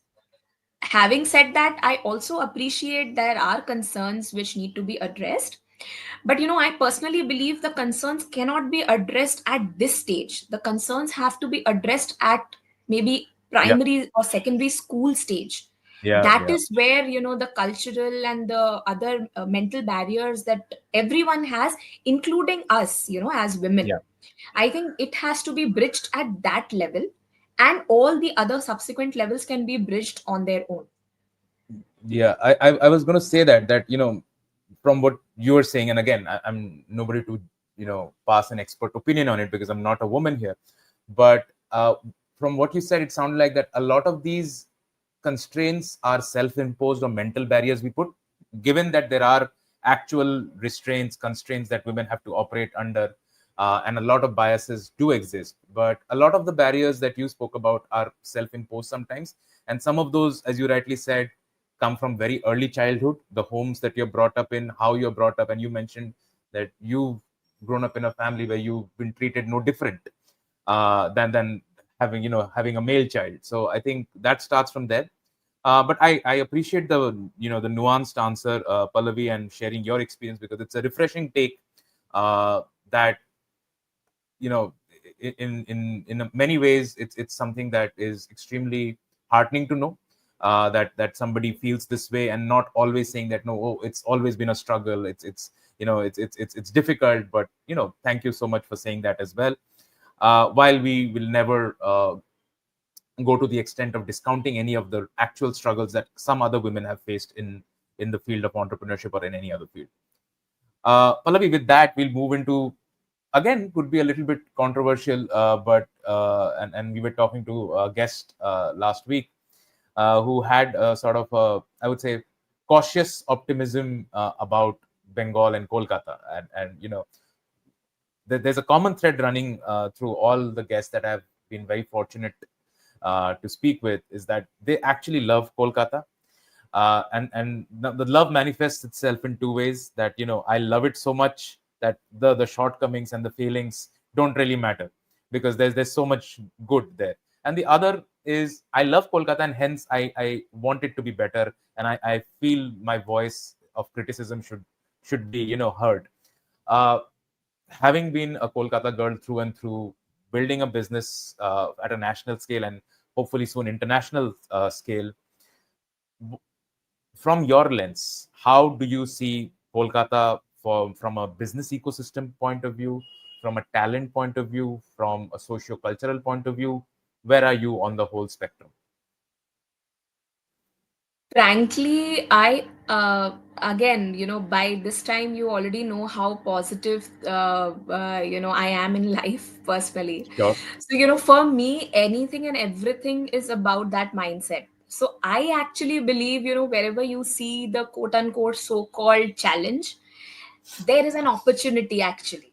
having said that, I also appreciate there are concerns which need to be addressed. But I personally believe the concerns cannot be addressed at this stage. The concerns have to be addressed at maybe yeah, primary or secondary school stage. yeah, That yeah, is where the cultural and the other mental barriers that everyone has, including us, as women. yeah. I think it has to be bridged at that level, and all the other subsequent levels can be bridged on their own. Yeah, I was going to say that from what you were saying, and again, I'm nobody to pass an expert opinion on it because I'm not a woman here, but from what you said, it sounded like that a lot of these constraints are self-imposed or mental barriers we put, given that there are actual restraints, constraints that women have to operate under, and a lot of biases do exist. But a lot of the barriers that you spoke about are self-imposed sometimes, and some of those, as you rightly said, come from very early childhood, the homes that you're brought up in, how you're brought up. And you mentioned that you've grown up in a family where you've been treated no different than having a male child. So I think that starts from there. But I appreciate the nuanced answer, Pallavi, and sharing your experience, because it's a refreshing take that you know in many ways it's something that is extremely heartening to know, that somebody feels this way, and not always saying that no, oh, it's always been a struggle, it's difficult. But thank you so much for saying that as well. While we will never go to the extent of discounting any of the actual struggles that some other women have faced in the field of entrepreneurship or in any other field. Pallavi, with that, we'll move into, again, could be a little bit controversial, but and we were talking to a guest last week who had a sort of I would say cautious optimism about Bengal and Kolkata, and there's a common thread running through all the guests that I've been very fortunate to speak with, is that they actually love Kolkata, and the love manifests itself in two ways. That I love it so much that the shortcomings and the failings don't really matter, because there's so much good there. And the other is, I love Kolkata, and hence I want it to be better, and I feel my voice of criticism should be heard. uh, Having been a Kolkata girl through and through, building a business at a national scale, and hopefully soon international scale, from your lens, how do you see Kolkata from a business ecosystem point of view, from a talent point of view, from a socio-cultural point of view? Where are you on the whole spectrum? Frankly, I again, by this time you already know how positive I am in life personally. Sure. So for me, anything and everything is about that mindset. So I actually believe, wherever you see the quote unquote so-called challenge, there is an opportunity actually.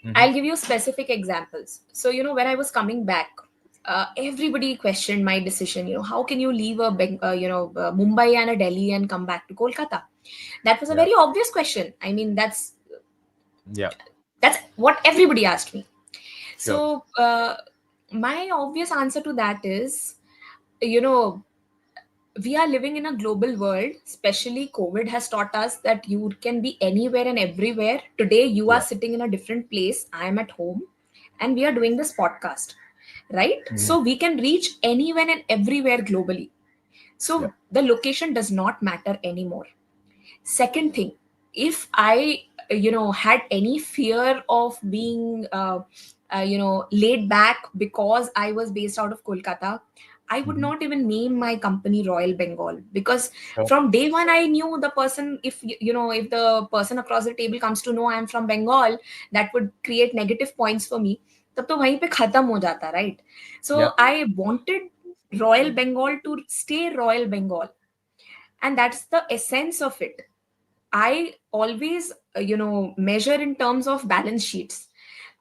Hmm. I'll give you specific examples. So, when I was coming back, everybody questioned my decision. How can you leave Mumbai and a Delhi and come back to Kolkata? That was a Yeah. very obvious question. I mean, Yeah. that's what everybody asked me. Sure. So, my obvious answer to that is, you know, we are living in a global world. Especially COVID has taught us that you can be anywhere and everywhere. Today, you are Yeah. sitting in a different place. I am at home, and we are doing this podcast, right? Hmm. So we can reach anywhere and everywhere globally. Yeah. So the location does not matter anymore. Second thing, if I had any fear of being laid back because I was based out of Kolkata, I would Hmm. not even name my company Royal Bengal, because Sure. from day one I knew the person, if if the person across the table comes to know I'm from Bengal, that would create negative points for me. तब तो वहीं पे खत्म हो जाता, right? So Yeah. I wanted Royal Bengal to stay Royal Bengal, and that's the essence of it. I always, measure in terms of balance sheets.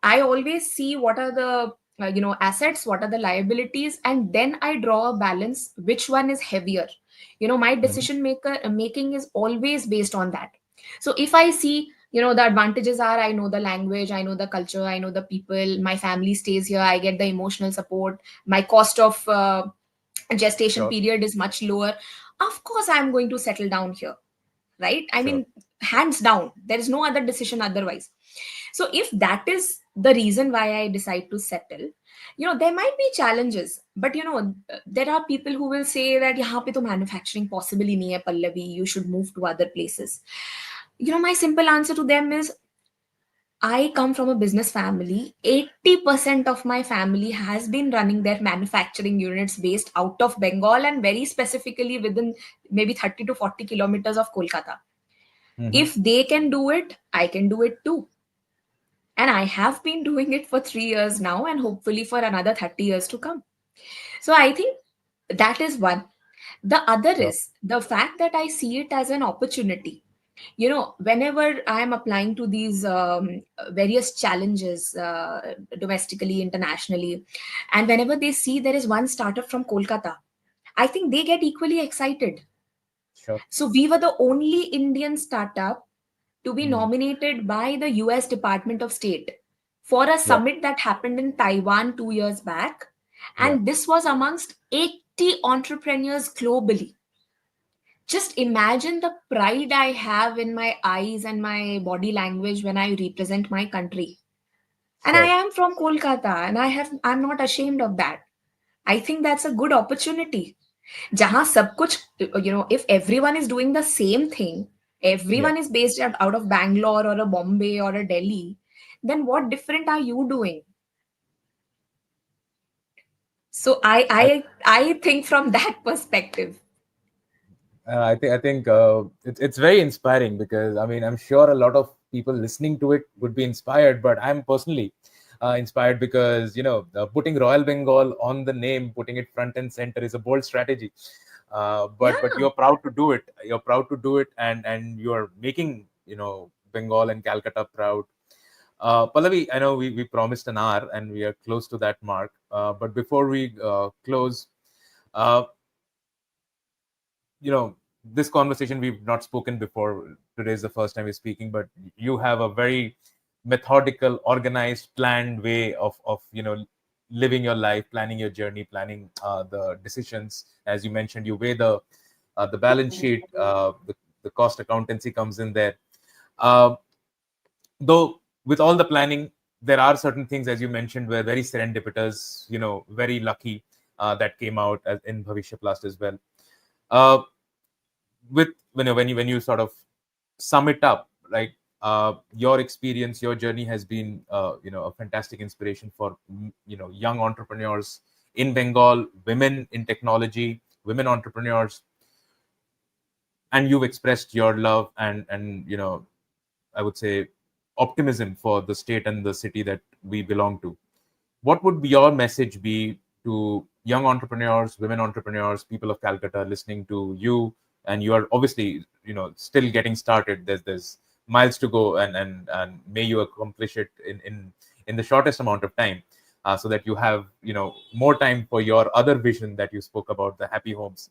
I always see what are the, assets, what are the liabilities, and then I draw a balance. Which one is heavier? My Hmm. decision making is always based on that. So if I see, the advantages are, I know the language, I know the culture, I know the people, my family stays here, I get the emotional support, my cost of gestation Sure. period is much lower. Of course, I'm going to settle down here, right? I Sure. mean, hands down, there is no other decision otherwise. So if that is the reason why I decide to settle, there might be challenges, but there are people who will say that yahan pe to manufacturing possible hi nahi hai, Pallavi, you should move to other places. My simple answer to them is, I come from a business family. 80% of my family has been running their manufacturing units based out of Bengal, and very specifically within maybe 30 to 40 kilometers of Kolkata. Hmm. If they can do it, I can do it too. And I have been doing it for 3 years now, and hopefully for another 30 years to come. So I think that is one. The other Sure. is the fact that I see it as an opportunity. Whenever I am applying to these various challenges, domestically, internationally, and whenever they see there is one startup from Kolkata, I think they get equally excited. Sure. So we were the only Indian startup to be Mm. nominated by the US Department of State for a Yeah. summit that happened in Taiwan 2 years back. Yeah. And this was amongst 80 entrepreneurs globally. Just imagine the pride I have in my eyes and my body language when I represent my country. And I Sure. am from Kolkata, and I'm not ashamed of that. I think that's a good opportunity. जहाँ सब कुछ, if everyone is doing the same thing, Yeah. everyone is based out of Bangalore or a Bombay or a Delhi, then what different are you doing? So I I I I think from that perspective. I think it's very inspiring because I mean I'm sure a lot of people listening to it would be inspired, but I'm personally inspired because putting Royal Bengal on the name, putting it front and center is a bold strategy. But Yeah, you're proud to do it. You're proud to do it, and you're making Bengal and Calcutta proud. Pallavi, I know we promised an hour and we are close to that mark. But before we close, uh, this conversation we've not spoken before. Today is the first time we're speaking, but you have a very methodical, organized, planned way of living your life, planning your journey, planning the decisions. As you mentioned, you weigh the balance sheet, the cost accountancy comes in there. uh, though with all the planning, there are certain things, as you mentioned, were very serendipitous, very lucky, that came out in BhavisyaPlast as well. uh, with when you sort of sum it up, like, your experience, your journey has been a fantastic inspiration for young entrepreneurs in Bengal, women in technology, women entrepreneurs, and you've expressed your love and I would say optimism for the state and the city that we belong to. What would be your message be to young entrepreneurs, women entrepreneurs, people of Calcutta listening to you? And you are obviously, still getting started. There's miles to go, and may you accomplish it in the shortest amount of time, so that you have more time for your other vision that you spoke about, the happy homes.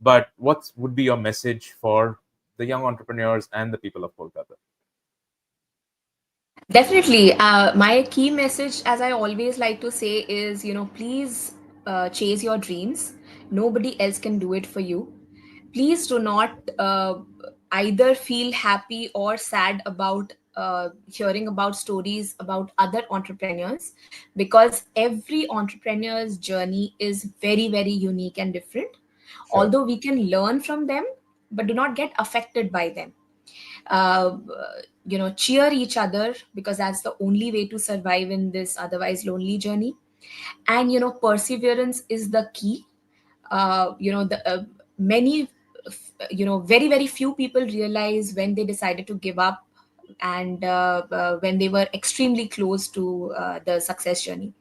But what would be your message for the young entrepreneurs and the people of Kolkata? definitely. My key message, as I always like to say, is please chase your dreams. Nobody else can do it for you. Please do not either feel happy or sad about hearing about stories about other entrepreneurs, because every entrepreneur's journey is very, very unique and different. Sure. Although we can learn from them, but do not get affected by them. uh, cheer each other, because that's the only way to survive in this otherwise lonely journey. And perseverance is the key. The many very very few people realize when they decided to give up, and when they were extremely close to the success journey.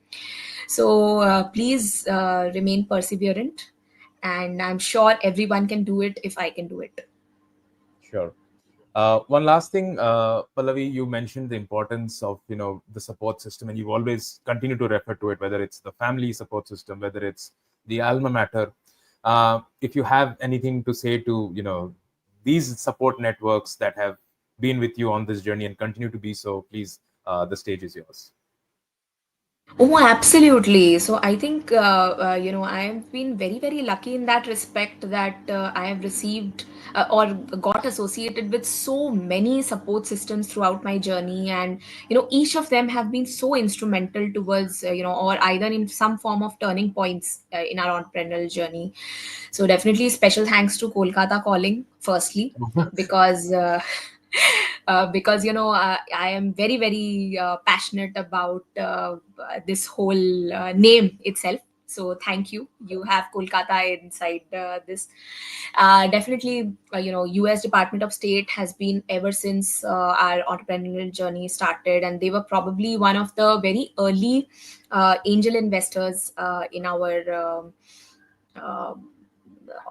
So please remain perseverant, and I'm sure everyone can do it if I can do it. Sure. One last thing, Pallavi, you mentioned the importance of the support system, and you always continue to refer to it, whether it's the family support system, whether it's the alma mater. If you have anything to say to these support networks that have been with you on this journey and continue to be so, please, the stage is yours. Oh, absolutely. So I think, I have been very, very lucky in that respect, that I have received or got associated with so many support systems throughout my journey. And, each of them have been so instrumental towards, or either in some form of turning points in our entrepreneurial journey. So definitely special thanks to Kolkata Calling, firstly, because because I am very very passionate about this whole name itself. So thank you. You have Kolkata inside this. Definitely, U.S. Department of State has been ever since our entrepreneurial journey started, and they were probably one of the very early angel investors in our uh,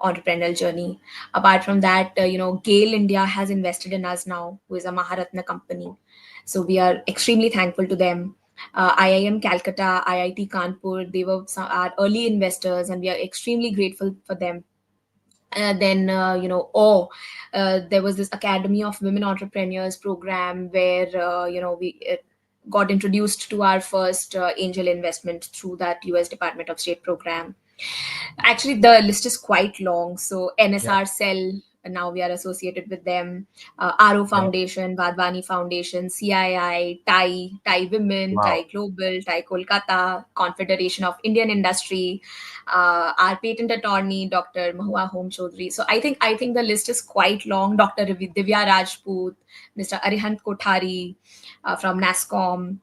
entrepreneurial journey. Apart from that, Gale India has invested in us now, who is a Maharatna company. So we are extremely thankful to them. IIM Calcutta, IIT Kanpur, they were our early investors, and we are extremely grateful for them. Then there was this Academy of Women Entrepreneurs program, where we got introduced to our first angel investment through that US Department of State program. Actually, the list is quite long. So Yeah. NSR Cell, now we are associated with them. RO Yeah. Foundation, Vadvani Foundation, CII, Thai Women, Wow. Thai Global, Thai Kolkata, Confederation of Indian Industry, our patent attorney, Dr. Mahua Home Chaudhary. So I think the list is quite long. Dr. Divya Rajput, Mr. Arihant Kothari from NASCOM.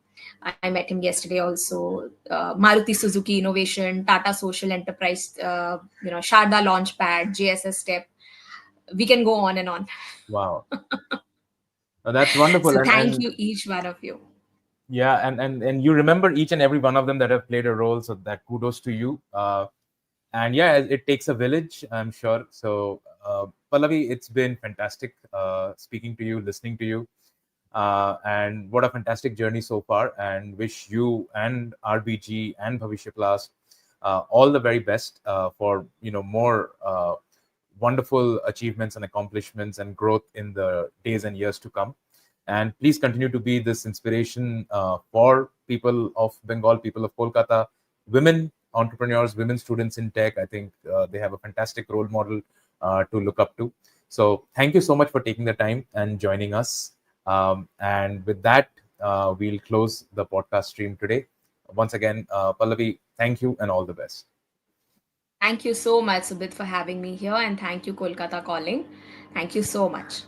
I met him yesterday also. Maruti Suzuki Innovation, Tata Social Enterprise, Sharda Launchpad, JSS Step. We can go on and on. Wow. That's wonderful. So and thank and you, each one of you. yeah, and you remember each and every one of them that have played a role, so that kudos to you. And yeah, it takes a village, I'm sure. So Pallavi, it's been fantastic speaking to you, listening to you, and what a fantastic journey so far. And wish you and RBG and BhavisyaPlast all the very best for more wonderful achievements and accomplishments and growth in the days and years to come. And please continue to be this inspiration for people of Bengal, people of Kolkata, women entrepreneurs, women students in tech. I think they have a fantastic role model to look up to. So thank you so much for taking the time and joining us. And with that, we'll close the podcast stream today. Once again, Pallavi, thank you and all the best. Thank you so much, Subit, for having me here. And thank you, Kolkata Calling. Thank you so much.